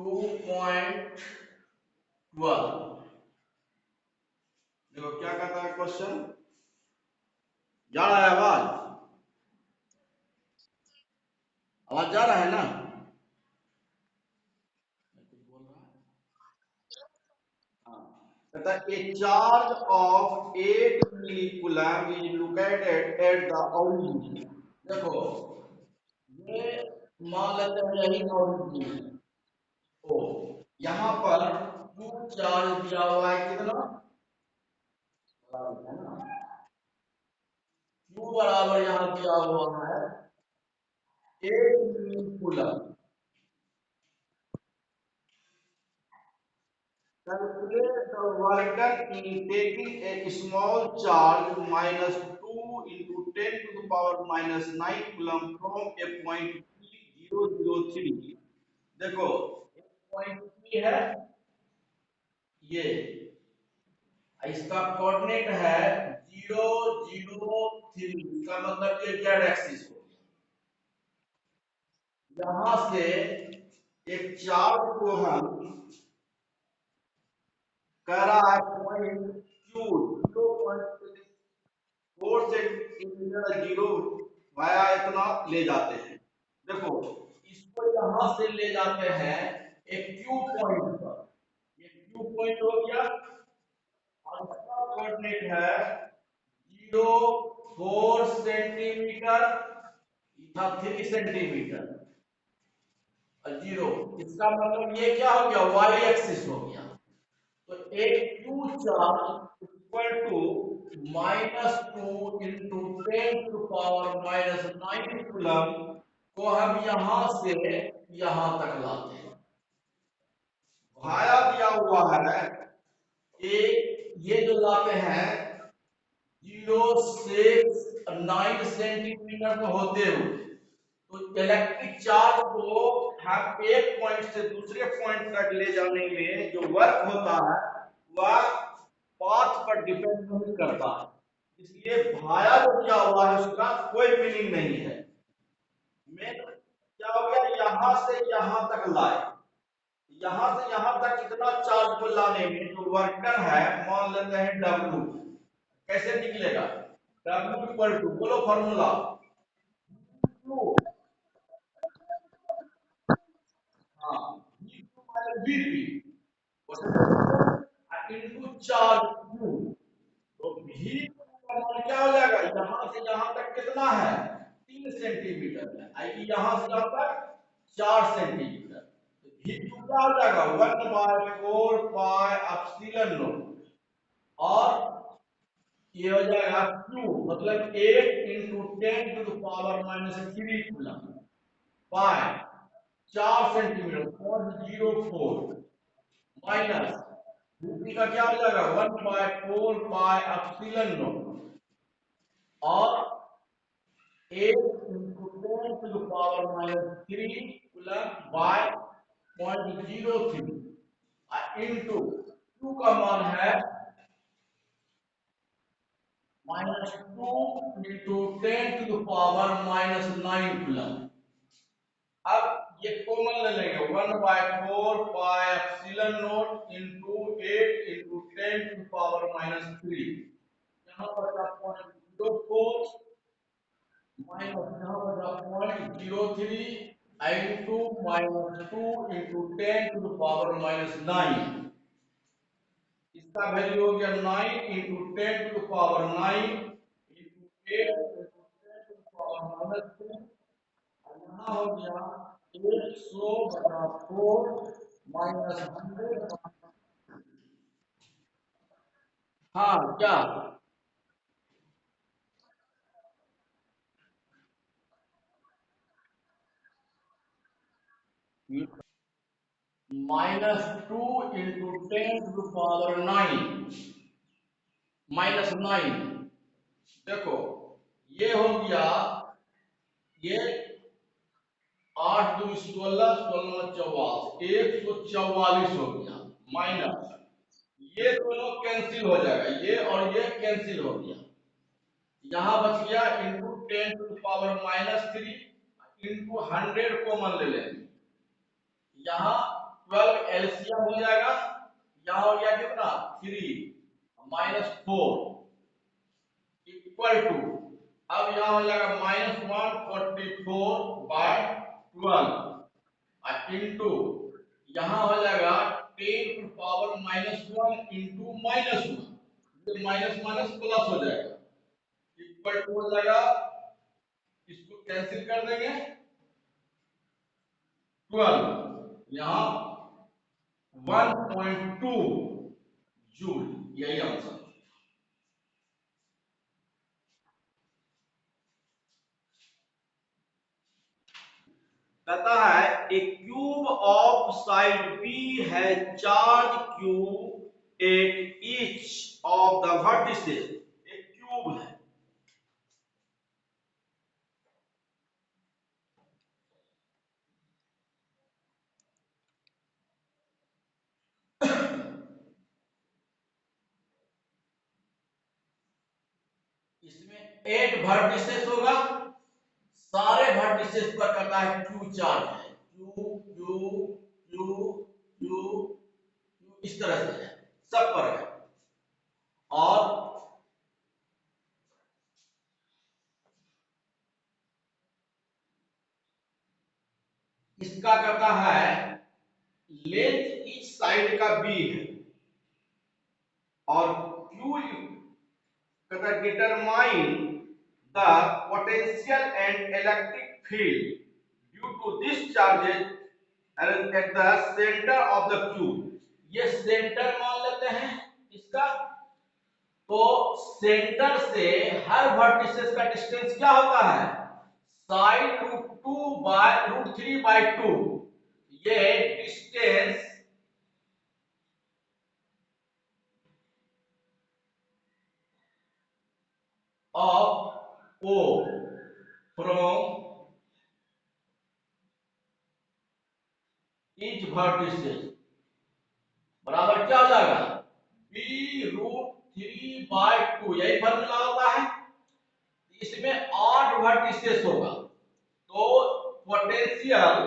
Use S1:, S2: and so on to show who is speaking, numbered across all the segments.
S1: 2.12। देखो क्या कहता है क्वेश्चन, जा रहा है आवाज, आवाज जा रहा है ना? कहता है a charge of 8 milli coulomb is located at the origin. देखो ये मान लेते हैं यही ओरिजिन है। तो यहाँ पर Q चार्ज दिया हुआ है कितना, है ना, Q बराबर यहाँ दिया हुआ है 8 milli coulomb. Calculate the work done in taking a small charge -2 into 10 to the power -9 coulomb from a point P 003। देखो एक पॉइंट P है ये, इसका कोऑर्डिनेट है 003, इसका मतलब ये जेड एक्सिस हो गया। यहां से एक चार्ज को हम कह रहा है पॉइंट Q 0.4 सेंटीमीटर 0 वाया इतना ले जाते हैं। देखो इसको यहां से ले जाते हैं एक Q पॉइंट पर, ये Q पॉइंट हो गया और इसका कोऑर्डिनेट है 0.4 सेंटीमीटर, था 3 सेंटीमीटर और 0, इसका मतलब ये क्या हो गया, वाई एक्सिस हो गया। तो एक Q charge equal to -2 into 10⁻⁹ coulomb को हम यहां से यहां तक लाते हैं। भाया दिया हुआ है ये जो लाते हैं 0.9 सेंटीमीटर में होते हुए, तो इलेक्ट्रिक चार्ज को हम एक पॉइंट से दूसरे पॉइंट तक ले जाने में जो वर्क होता है वह पाथ पर डिपेंड नहीं करता है, इसलिए भाया जो क्या हुआ है उसका कोई मीनिंग नहीं है। मैं क्या हो गया, यहां से यहां तक लाए, यहां से यहां तक कितना चार्ज को लाने में जो वर्क डन है, मान लेते हैं W, कैसे निकलेगा, W इक्वल टू, बोलो फॉर्मूला, इनटू चार्ज Q। तो भी का मान क्या हो जाएगा, यहां से यहां तक कितना है 3 सेंटीमीटर है, आई यहां से यहां तक 4 सेंटीमीटर, तो भी क्या हो जाएगा 1/4 पाई एप्सिलॉन नॉट, और ये हो जाएगा Q मतलब 8 into 10 to the power -3 coulomb by 4 centimetre 0.04 minus दूसरी का क्या हो जाएगा 1/4 पाई एप्सिलॉन नॉट और 8 into 10 to the power -3 coulomb by 0.03 into Q का मान है -2 into 10 to the power -9 coulomb. अब ये कॉमन ले लेंगे 1/4 pi epsilon naught into 8 into 10 to power -3, यहाँ पर का 0.04 माइनस यहाँ पर का 0.03 इंटू -2 इंटू 10 टू पावर -9, इसका वैल्यू हो गया 9 into 10 to power 9 into 8 into 10 to power -2, यहाँ हो गया 100/4 -100। हाँ क्या -2 इंटू 10 टू पावर 9 -9, देखो ये हो गया, ये 8 2 16 16 24 144 हो गया, माइनस ये दोनों कैंसिल हो जाएगा, ये और ये कैंसिल हो गया, यहां बच गया into 10 to power -3 into 100 common ले लेंगे, यहाँ 12 एलसीएम हो जाएगा, यहाँ हो गया कितना 3 -4 इक्वल टू, अब यहाँ हो जाएगा -144/12 इंटू, यहाँ हो जाएगा 10⁻⁻1 इंटू -1, माइनस माइनस प्लस हो जाएगा, इक्वल टू हो जाएगा, इसको कैंसिल कर देंगे 12, यहाँ 1.2 जूल, यही आंसर। कहता है ए क्यूब ऑफ साइड बी है charge cube at each of the vertices, एक क्यूब है, इसमें 8 वर्टिसेस होगा, सारे वर्टिसेस पर करता है क्यू चार्ज है, Q Q Q Q Q, इस तरह से है, सब पर है। और इसका करता है लेंथ इच साइड का बी है, और क्यू कहता है determine the potential and electric field due to this charges at the centre of the cube, ये सेंटर मान लेते हैं इसका, तो सेंटर से हर वर्टिसेस का डिस्टेंस क्या होता है, साइन √2/√3/2, ये distance of O from each vertices बराबर क्या हो जाएगा, b√3/2, यही फॉर्मूला होता है। इसमें 8 वर्टिसेस होगा, तो potential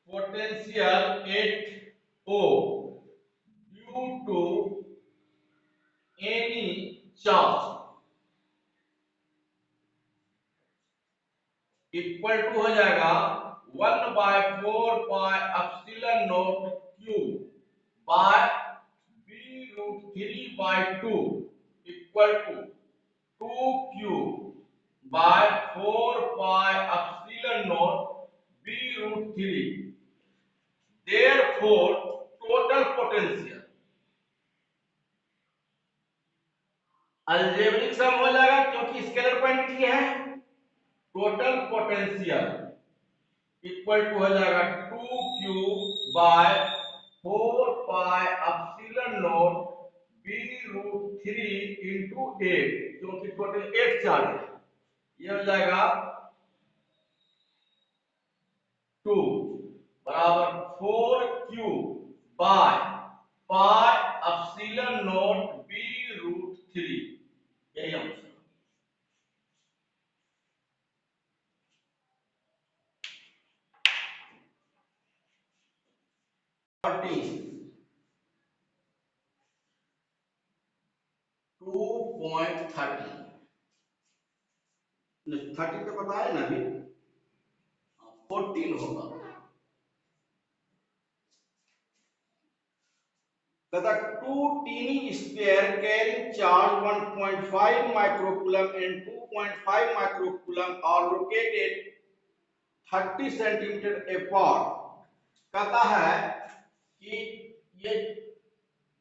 S1: potential at O due to any charge equal to हो जाएगा 1/4πε0 by b√3/2 equal to 2q by 4πε0 b√3, therefore total potential algebraic sum हो जाएगा क्योंकि स्केलर क्वांटिटी है, टोटल पोटेंशियल इक्वल टू हो जाएगा 2q बाय 4πε0 b√3 इंटू 8, क्योंकि total 8 charge है, ये हो जाएगा 2 बराबर 4q बाय πε0 b√3, यही आंसर। 2.30 30 तो पता है ना अभी, 14 होगा। कहता two tiny sphere carrying charge 1.5 microcoulomb and 2.5 microcoulomb are located 30 centimetre apart. कहता है कि ये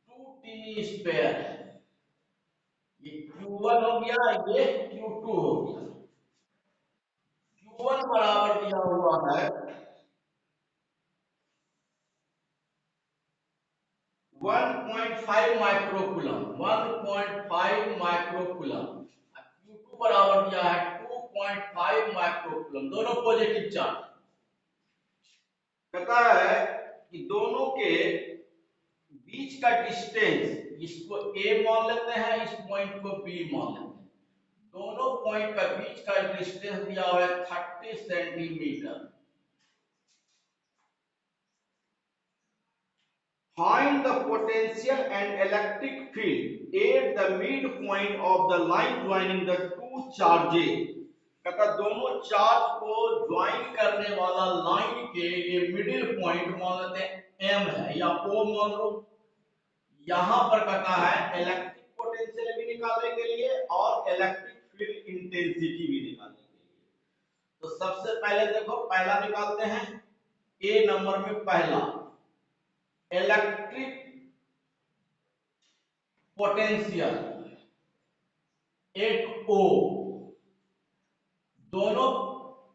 S1: टू टीनी स्फीयर है, ये Q1 हो गया, ये Q2 हो गया। Q1 बराबर दिया हुआ है 1.5 माइक्रोकूलम, 1.5 माइक्रोकूलम, Q2 बराबर दिया है 2.5 माइक्रोकूलम, दोनों पॉजिटिव चार्ज। कहता है कि दोनों के बीच का डिस्टेंस, इसको A मान लेते हैं, इस पॉइंट को B मान लेते हैं, दोनों पॉइंट का बीच का डिस्टेंस दिया हुआ है 30 centimetre. Find the potential and electric field at the midpoint of the line joining the two charges. कहता दोनों चार्ज को ज्वाइन करने वाला लाइन के ये मिडिल पॉइंट मान लेते हैं एम है या ओ मान लो। यहां पर कहता है इलेक्ट्रिक पोटेंशियल भी निकालने के लिए और इलेक्ट्रिक फील्ड इंटेंसिटी भी निकालने के लिए। तो सबसे पहले देखो पहला निकालते हैं, ए नंबर में पहला इलेक्ट्रिक पोटेंशियल एट ओ। दोनों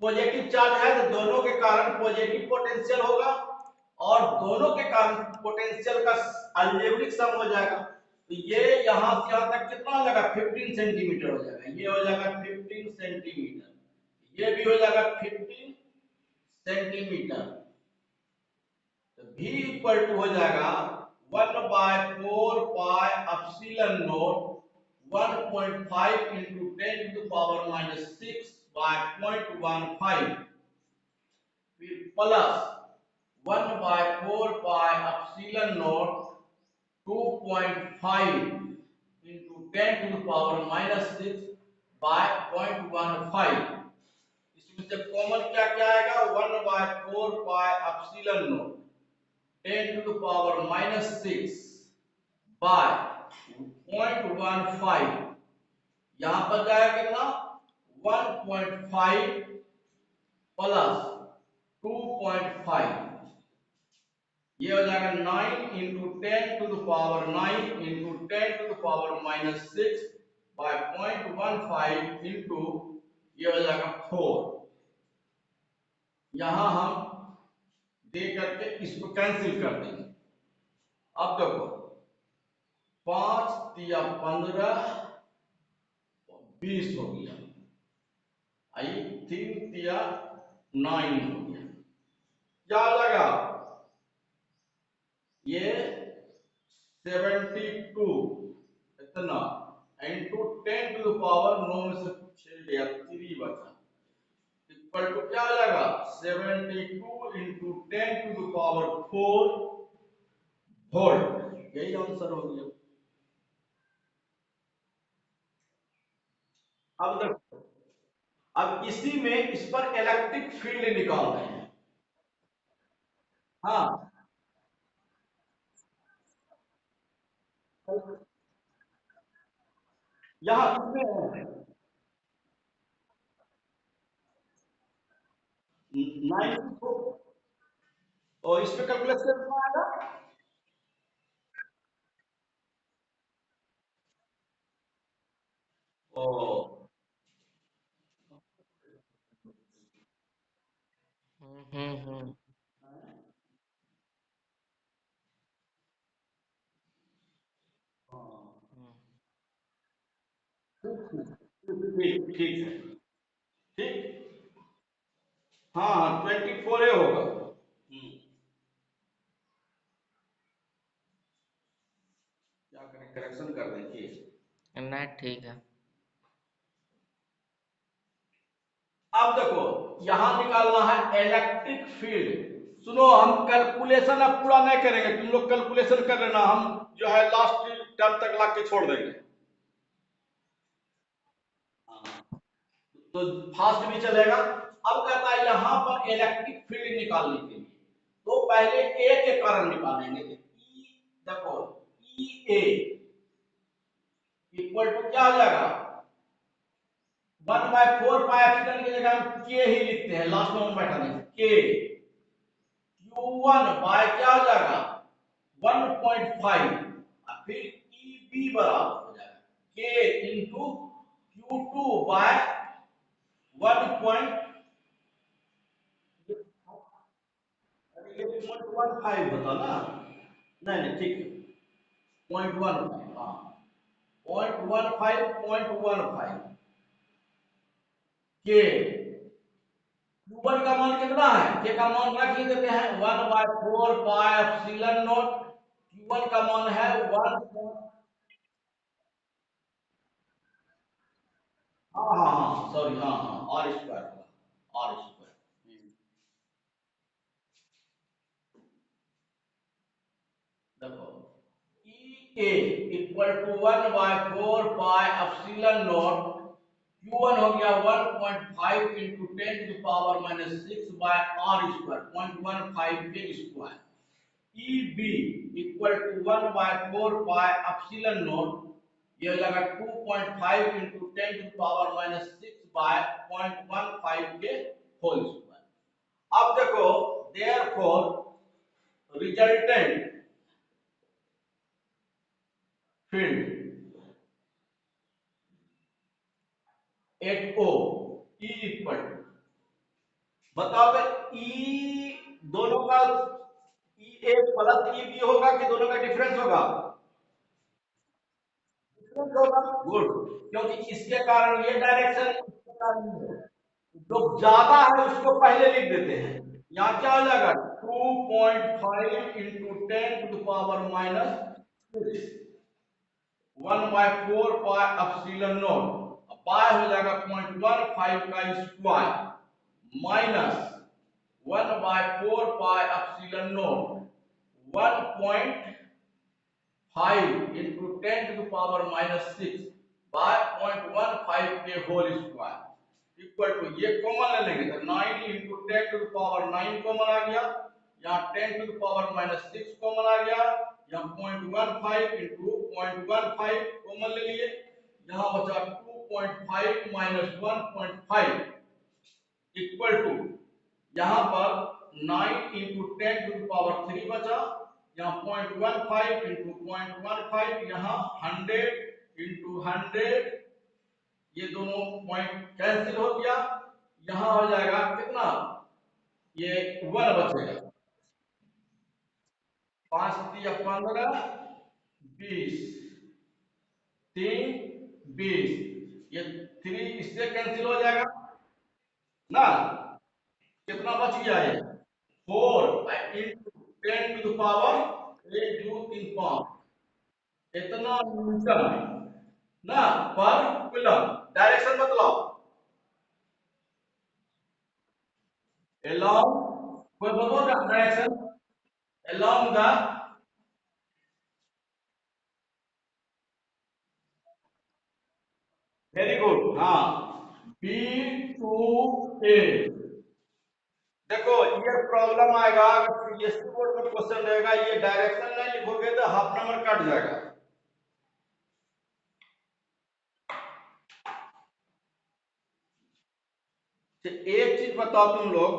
S1: पॉजिटिव चार्ज है तो दोनों के कारण पॉजिटिव पोटेंशियल होगा और दोनों के कारण पोटेंशियल का अलजेब्रिक सम हो जाएगा। तो ये यहां से यहां तक कितना हो जाएगा 15 सेंटीमीटर हो जाएगा। ये हो जाएगा 15 सेंटीमीटर, ये भी हो जाएगा 15 सेंटीमीटर। तो v इक्वल टू हो जाएगा 1/4 pi epsilon naught 1.5 into 10 to the power minus 6 by 0.15 फिर plus 1/4 pi epsilon not 2.5 into 10 to the power minus 6 by 0.15। इसमें से कॉमन क्या क्या आएगा 1/4 pi epsilon not 10 to the power minus 6 by 0.15। यहां पर जाएगा कितना 1.5 प्लस 2.5, ये हो जाएगा 9 into 10 to the power 9 into 10 to the power minus 6 by 0.15 into ये हो जाएगा 4। यहां हम दे करके इसको कैंसिल कर देंगे। अब देखो 5 तिया 15 20 हो गया, आई 3 तिया 9 हो गया। क्या लगा ये 72 इतना इंटू 10 टू द पावर 9 में से 6 गया 3 बचा इक्वल टू क्या हो जाएगा 72 into 10 to the power 4 volt. यही आंसर हो गया। अब देखो अब इसी में इस पर इलेक्ट्रिक फील्ड निकाल रहे हैं। हाँ यहाँ इसमें 94 और इसमें कैलकुलेशन कितना आएगा। ओ ठीक ठीक है ठीक। हाँ हाँ 24 होगा। क्या करें करेक्शन कर दें।
S2: नहीं ठीक है।
S1: अब देखो यहां निकालना है इलेक्ट्रिक फील्ड। सुनो हम कैलकुलेशन अब पूरा नहीं करेंगे, तुम लोग कैलकुलेशन कर लेना, हम जो है लास्ट टर्म तक ला के छोड़ देंगे। तो फास्ट भी चलेगा। अब कहता है यहां पर इलेक्ट्रिक फील्ड निकालने के लिए तो पहले ए के कारण निकालेंगे। ई देखो ई ए इक्वल टू क्या हो जाएगा 1/4 पाई एप्सिलॉन की जगह हम के ही लिखते हैं, लास्ट में हम बैठा देंगे के Q1 बाय क्या हो जाएगा 1.5 और फिर EB बराबर हो जाएगा K इंटू Q2 बाय 1.15 होता ना। नहीं नहीं ठीक है 0.15 हाँ 0.15 के Q1 का मान कितना है के का मान रख ही देते हैं 1/4 पाई एप्सिलॉन नॉट। Q1 का मान है 1। हाँ हाँ हाँ सॉरी हाँ हाँ आर स्क्वायर होगा R square. A equal to 1/4 pi epsilon naught Q1 हो गया 1.5 इंटू 10⁻⁻6 बाय आर स्क्वायर 0.15 के square. E B equal to 1/4 pi epsilon naught ये हो जाएगा 2.5 इंटू 10⁻⁻6 बाय 0.15 के होल स्क्वायर। अब देखो therefore resultant field at O E equal to बताओ ई दोनों का ई ए प्लस ई बी होगा कि दोनों का डिफरेंस होगा? डिफरेंस होगा। गुड, क्योंकि इसके कारण ये डायरेक्शन इसके कारण ये। जो ज्यादा है उसको पहले लिख देते हैं। यहाँ क्या हो जाएगा 2.5 into 10⁻⁻6 1/4 pi epsilon naught pi हो जाएगा 0.15 का square minus 1/4 pi epsilon naught 1.5 into 10⁻⁻6 by 0.15 के होल स्क्वायर इक्वल टू ये कॉमन ले लेंगे तो 9 इंटू 10⁹ कॉमन आ गया, यहाँ 10⁻⁻6 कॉमन आ गया, यहाँ 0.15 इंटू 0.15 कॉमन ले लिए, यहाँ बचा 2.5 माइनस 1.5 इक्वल टू यहाँ पर 9 इंटू 10⁻³ बचा, यहाँ 0.15 इंटू 0.15 यहाँ 100 इंटू 100 ये दोनों पॉइंट कैंसिल हो गया, यहां हो जाएगा कितना ये 1 बचेगा 5 × 15 20 3 20 ये 3 इससे कैंसिल हो जाएगा ना, कितना बच गया ये 4 इंटू 10⁻⁵ इतना न्यूटन ना पर कूलम। डायरेक्शन बतलाओ along कोई बोलो direction along the very good हाँ B to A। देखो ये प्रॉब्लम आएगा अगर सीबीएसई बोर्ड में क्वेश्चन रहेगा ये डायरेक्शन नहीं लिखोगे तो हाफ नंबर कट जाएगा। तो एक चीज बताओ तुम लोग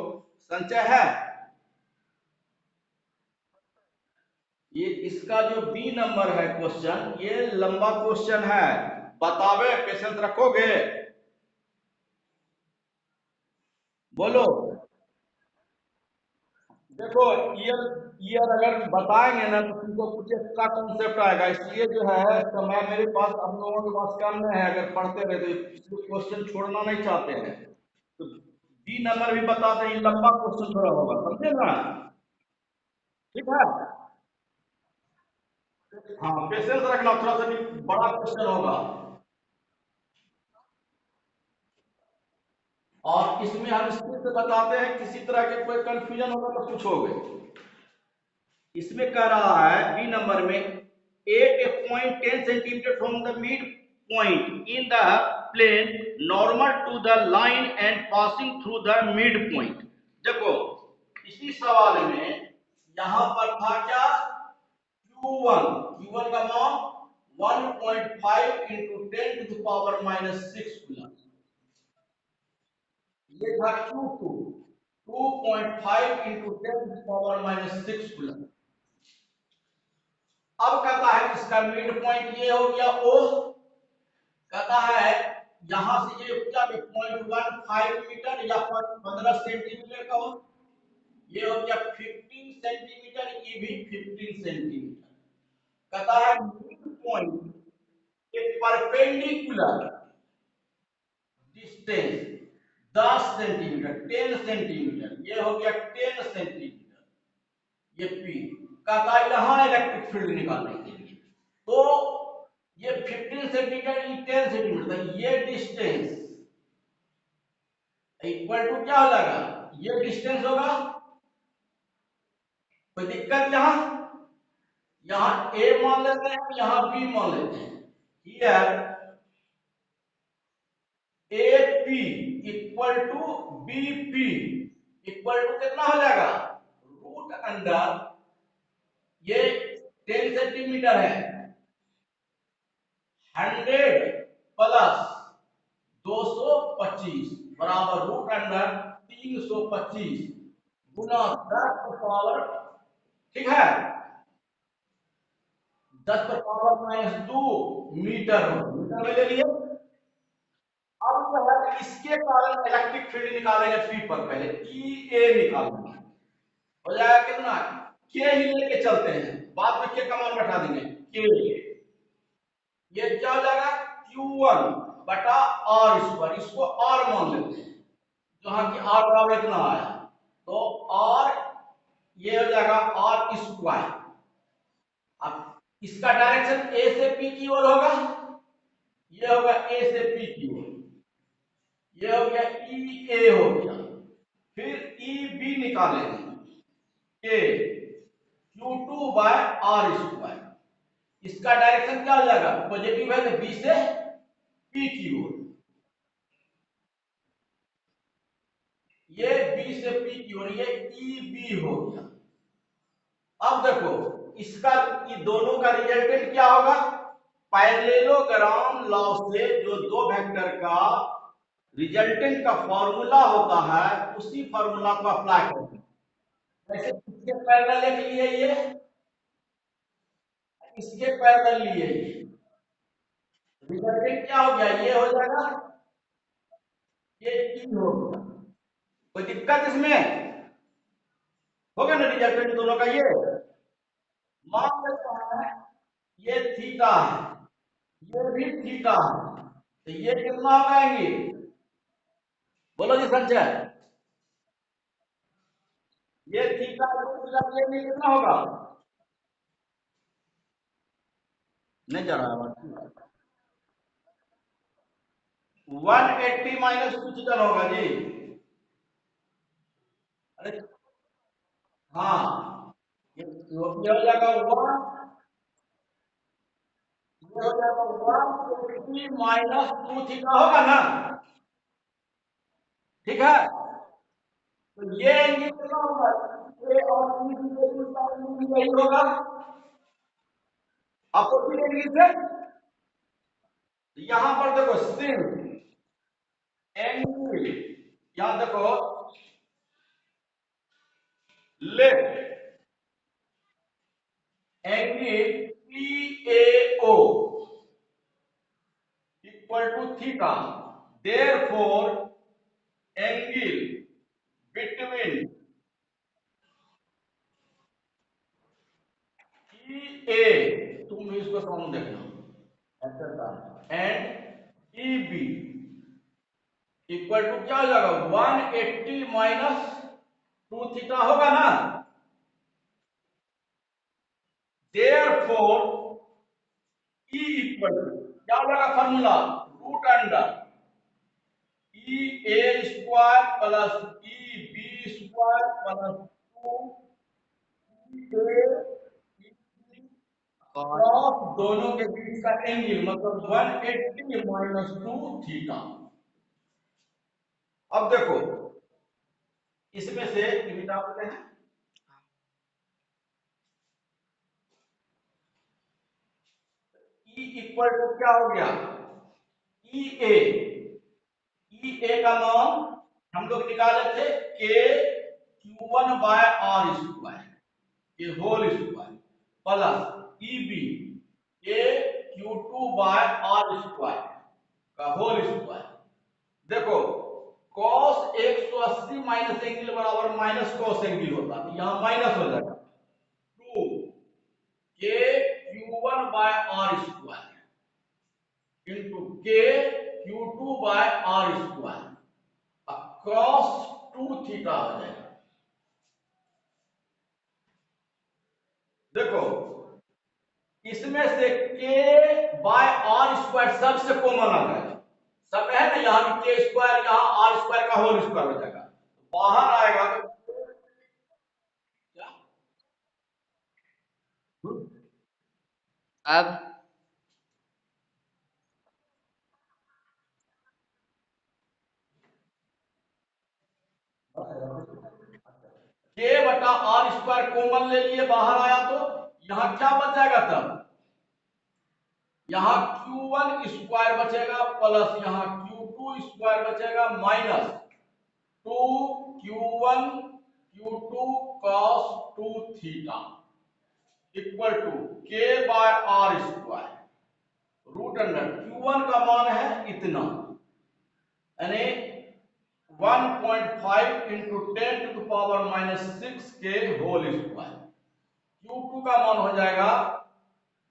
S1: संचय है ये इसका जो बी नंबर है क्वेश्चन ये लंबा क्वेश्चन है बतावे पेशेंस रखोगे बोलो। देखो ईयर ईयर अगर बताएंगे ना तो तुमको कुछ एक्स्ट्रा कॉन्सेप्ट आएगा, इसलिए जो है तो मैं मेरे पास हम लोगों के पास काम में है अगर पढ़ते रहे तो क्वेश्चन छोड़ना नहीं चाहते हैं तो बी नंबर भी बताते हैं लंबा क्वेश्चन थोड़ा होगा समझे ना, ठीक है। हाँ पेशेंस रखना थोड़ा सा भी बड़ा क्वेश्चन होगा और इसमें हम स्पीड से बताते हैं किसी तरह के कोई कंफ्यूजन होगा तो पूछोगे। इसमें कह रहा है बी नंबर में 8.10 centimetre from the mid point in the plane normal to the line and passing through the mid point. देखो इसी सवाल में यहां पर था क्या Q1 का मान 1.5 इंटू 10⁻⁻6 कूलम, ये था Q2 2.5 इंटू 10⁻⁻6 कूलम। अब कहता है इसका मिड पॉइंट ये हो गया O, कहता है यहां से ये क्या 0.15 मीटर या 15 सेंटीमीटर का हो, ये हो गया 15 सेंटीमीटर, ये भी 15 सेंटीमीटर। कहता है मिड पॉइंट के परपेंडिकुलर डिस्टेंस 10 सेंटीमीटर 10 सेंटीमीटर, ये हो गया 10 सेंटीमीटर, ये P। कहता है यहां इलेक्ट्रिक फील्ड निकालने के लिए तो ये 15 सेंटीमीटर 10 सेंटीमीटर ये डिस्टेंस इक्वल टू क्या हो जाएगा ये डिस्टेंस होगा, कोई दिक्कत यहां यहाँ ए मान लेते हैं, यहाँ बी मान लेते हैं। Here A P equal to B P equal to कितना हो जाएगा, रूट अंडर ये 10 सेंटीमीटर है, 100 प्लस 225 बराबर रूट अंडर 325 गुना 10 पावर, ठीक है, 10 - 2 मीटर मीटर में ले लिए। अब जो है इसके कारण इलेक्ट्रिक फील्ड निकालेंगे पी पर, पहले ई ए निकालेंगे, हो जाएगा कितना, के ही लेके चलते हैं, बाद में के का मान बैठा देंगे, के ये क्या हो जाएगा Q1 बटा R स्क्वायर, इसको R मान लेते हैं, जहां की R बराबर इतना आया, तो R ये हो जाएगा R स्क्वायर। अब इसका डायरेक्शन A से P की ओर होगा, ये होगा A से P की ओर, ये हो गया EA हो गया, फिर EB निकालेंगे के Q2 बाय R स्क्वायर, इसका डायरेक्शन क्या हो जाएगा, पॉजिटिव है तो B से P की ओर, ये B से P की ओर, ये EB हो गया। अब देखो इसका, ये दोनों का रिजल्टेंट क्या होगा, पैरेललोग्राम लॉ से जो दो वेक्टर का रिजल्टेंट का फॉर्मूला होता है, उसी फॉर्मूला को अप्लाई करते हैं। जैसे इसके पैरेलल लिख लिए, ये इसके पैरेलल लिए, रिजल्टेंट क्या हो गया, ये हो जाएगा, ये T हो गया, कोई दिक्कत इसमें होगा ना, रिजल्टेंट दोनों का, ये मान लेते हैं ये थीटा है, ये भी थीटा है, तो ये कितना हो पाएंगे, बोलो जी संजय, ये थीटा ये भी कितना होगा, नहीं जा रहा है, 180 - 2 थीटा होगा जी। अरे हाँ, ये हो जाएगा 1, ये हो जाएगा 180 - 2 थीटा होगा ना, ठीक है, तो ये एंगल कितना होगा, ए और बी के बीच का एंगल यही होगा, अपोजिट एंगल से। यहां पर देखो सिर्फ एंगल, यहां देखो left angle PAO equal to theta, therefore angle between EA, तुम भी इसको समझ देखना, एंड EB इक्वल टू क्या हो जाएगा, 180 - 2 थीटा होगा ना, देयरफॉर E इक्वल टू क्या हो जाएगा formula, root under EA square plus EB square plus 2 cross दोनों के बीच का एंगल, मतलब 180 - 2 थीटा। अब देखो इसमें से मिटाते हैं, E इक्वल टू क्या हो गया, EA, EA का मान हम लोग निकाले थे के Q1 बाय R स्क्वायर, ये होल स्क्वायर, प्लस EB के Q2 बाय R स्क्वायर का होल स्क्वायर। देखो cos 180 माइनस एंगल बराबर माइनस cos एंगल होता है, यहां माइनस हो जाएगा, 2 के Q1 bye R square into के Q2 by R square cross 2 theta हो जाएगा। देखो इसमें से के बाय आर स्क्वायर सबसे कॉमन आ जाएगा, सब है ना, यहाँ के स्क्वायर, यहाँ आर स्क्वायर का होल स्क्वायर हो जाएगा, बाहर आएगा तो क्या,
S2: अब
S1: के बटा आर स्क्वायर कॉमन ले लिए, बाहर आया तो यहाँ क्या बच जाएगा तब, यहाँ Q1 स्क्वायर बचेगा प्लस यहाँ Q2 स्क्वायर बचेगा minus 2Q1 Q2 cos 2 theta equal to के by R square root under Q1 का मान है इतना, यानी 1.5 इंटू 10⁻⁻6 के होल स्क्वायर। Q2 का मान हो जाएगा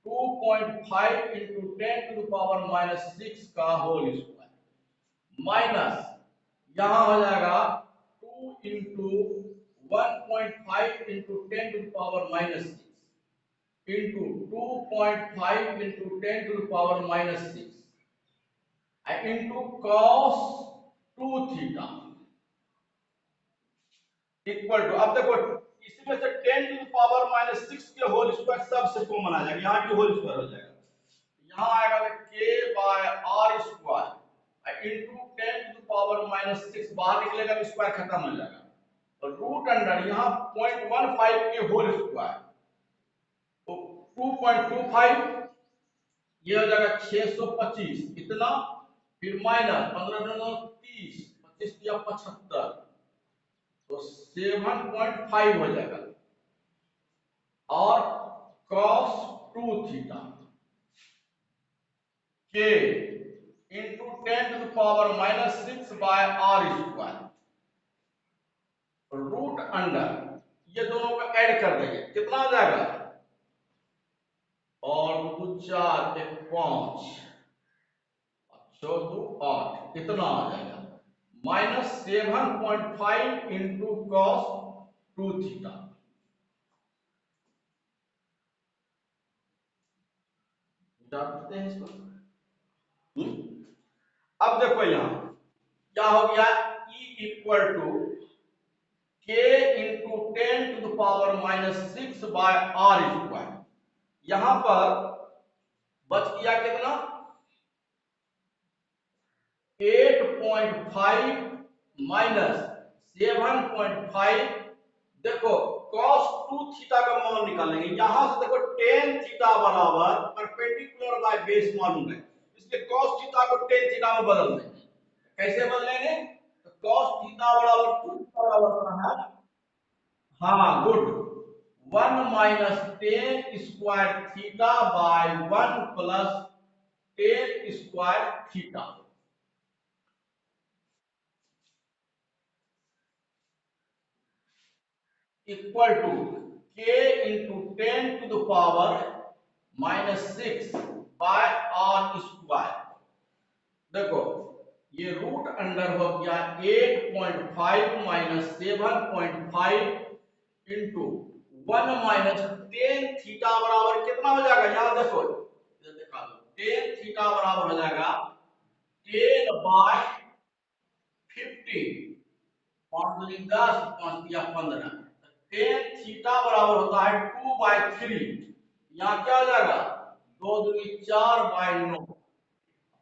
S1: 2.5 इंटू 10⁻⁻6 का होल स्क्वायर माइनस यहां हो जाएगा 2 into 1.5 into 10⁻⁻6 into 2.5 into 10⁻⁻6 into cos 2 theta equal to, अब देखो इसमें से 10⁻⁻6 के होल स्क्वायर सबसे कॉमन आ जाएगा, यहाँ की होल स्क्वायर हो जाएगा, यहाँ आएगा के बाय आर स्क्वायर इंटू 10⁻⁻6 बाहर निकलेगा तो स्क्वायर खत्म हो जाएगा, तो रूट अंडर यहाँ 0.15 के होल स्क्वायर तो 2.25 ये हो जाएगा 625 इतना, फिर माइनस 15 9 30 25 या 75 तो 7.5 हो जाएगा और cos 2 थीटा के into 10⁻⁻6 by R square root under ये दोनों को ऐड कर देंगे कितना आ जाएगा, और 2 4 1 5 6 2 8 इतना आ जाएगा माइनस 7.5 इंटू cos 2 थीटा। जानते हैं इसको? अब देखो यहां क्या हो गया, E इक्वल टू के इंटू 10⁻⁻6 बाय आर स्क्वायर, यहां पर बच गया कितना 8.5 माइनस 7.5, देखो cos 2 थीटा का मान निकालेंगे, यहां से देखो tan थीटा बराबर परपेंडिकुलर बाय बेस मालूम है, इसलिए cos थीटा को tan थीटा में बदल देंगे, कैसे बदलेंगे, तो cos थीटा बराबर 2 थीटा बराबर है, हाँ good, 1 minus tan square theta by 1 plus tan square theta equal to के इंटू 10⁻⁻6 बाय आर स्क्वायर, देखो ये रूट अंडर हो गया 8.5 minus 7.5 into 1 minus tan theta बराबर कितना हो जाएगा, यहां देखो इधर दिखा दो, tan थीटा बराबर हो जाएगा 10 बाय 50 5 दूनी 10 5 या 15, tan थीटा बराबर होता है 2/3, यहाँ क्या हो जाएगा 2 दूनी 4 बाय 9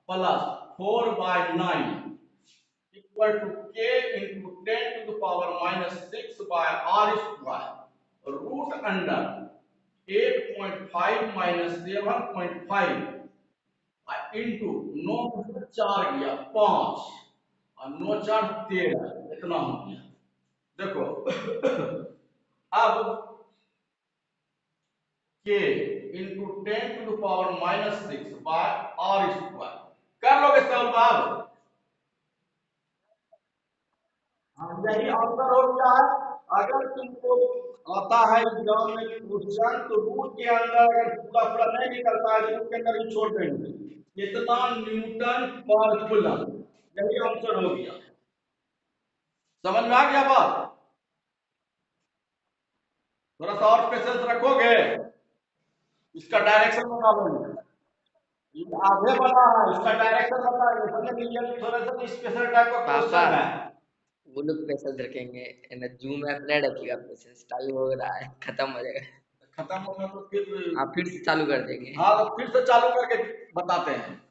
S1: प्लस 4/9 इक्वल टू के into 10⁻⁻6 by R square root under 8.5 minus 7.5 into 9 4 गया 5 और 9 4 13 इतना हो गया, देखो अब के इंटू 10⁻⁻6 बाय आर स्क्वायर कर लोगे सॉल्व अब, यही आंसर हो गया है। अगर तुमको आता है एग्जाम में क्वेश्चन तो रूट के अंदर अगर पूरा पूरा नहीं निकलता है रूट के अंदर ही छोड़ देंगे, कितना न्यूटन पर कूलम, यही आंसर हो गया, समझ में आ गया बात, थोड़ा सा और पेशेंस रखोगे, इसका डायरेक्शन बता देंगे, ये आगे बढ़ा है इसका डायरेक्शन बताएंगे, समझ लीजिए थोड़ा सा स्पेशल टाइप का
S2: पापा
S1: क्वेश्चन है।
S2: वो लोग पैसा रखेंगे, जूम ऐप नहीं रखिएगा, पैसा टाइम हो रहा है, खत्म हो जाएगा।
S1: खत्म खत्म होगा तो फिर
S2: आप फिर से चालू कर देंगे।
S1: हाँ तो फिर से चालू करके बताते हैं।